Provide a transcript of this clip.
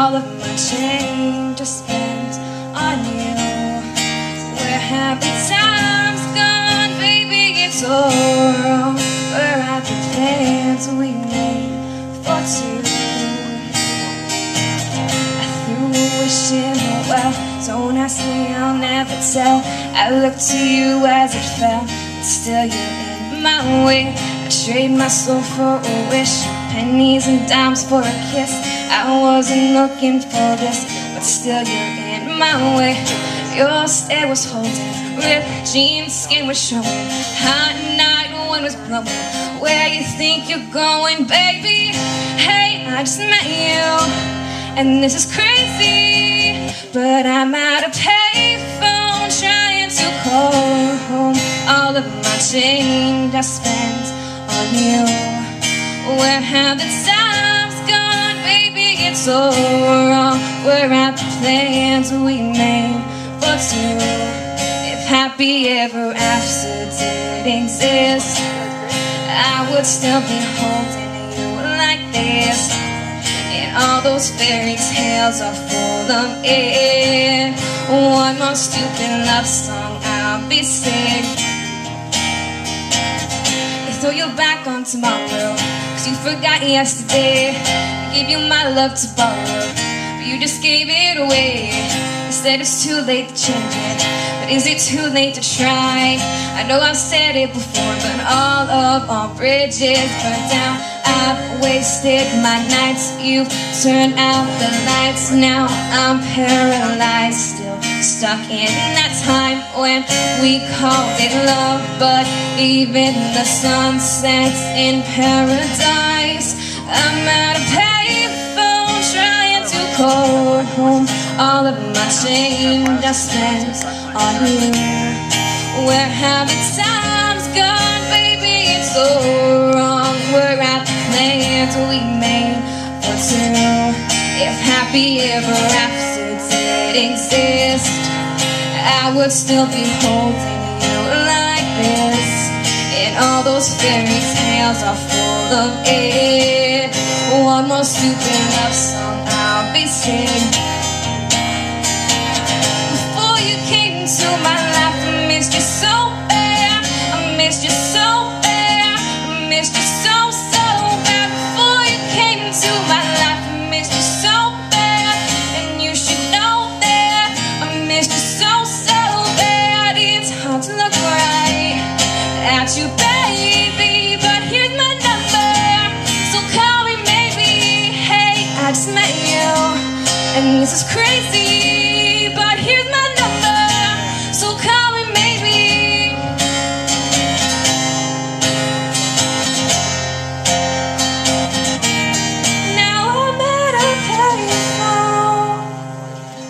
all of my change I spent on you. Where have the times gone, baby? It's all wrong. Where are the plans we made for two? I threw a wish in the well. Don't ask me, I'll never tell. I looked to you as it fell, but still you're in my way. I trade my soul for a wish, pennies and dimes for a kiss. I wasn't looking for this, but still you're in my way. Your stare was holding, real jeans, skin was showing. Hot night, wind was blowing. Where you think you're going, baby? Hey, I just met you, and this is crazy, but I'm at a payphone trying to call home. All of my change I spent on you. Where have the times gone, baby? It's all wrong. Where are the plans we made for two? If happy ever after did exist, I would still be holding you like this. And all those fairy tales are full of it. One more stupid love song, I'll be sick. Throw you back on tomorrow, 'cause you forgot yesterday. I gave you my love to borrow, but you just gave it away. You said it's too late to change it, but is it too late to try? I know I've said it before, but all of our bridges burned down. I've wasted my nights, you've turned out the lights. Now I'm paralyzed, still stuck in that time when we called it love. But even the sun sets in paradise. I'm at a payphone trying to call home. All of my change I spent on you. Where have the times gone, baby? It's so wrong. We're at the plans we made for two. If happy ever after did exist, I would still be holding you like this. And all those fairy tales are full of it. One more stupid love song, I'll be singing. Before you came into my life, I missed you so bad. I missed you so bad. I missed you so bad. Before you came into my life, I missed you so bad. And you should know that I missed you so bad. It's hard to look right at you, baby, but here's my number, so call me maybe. Hey, I just met you, and this is crazy,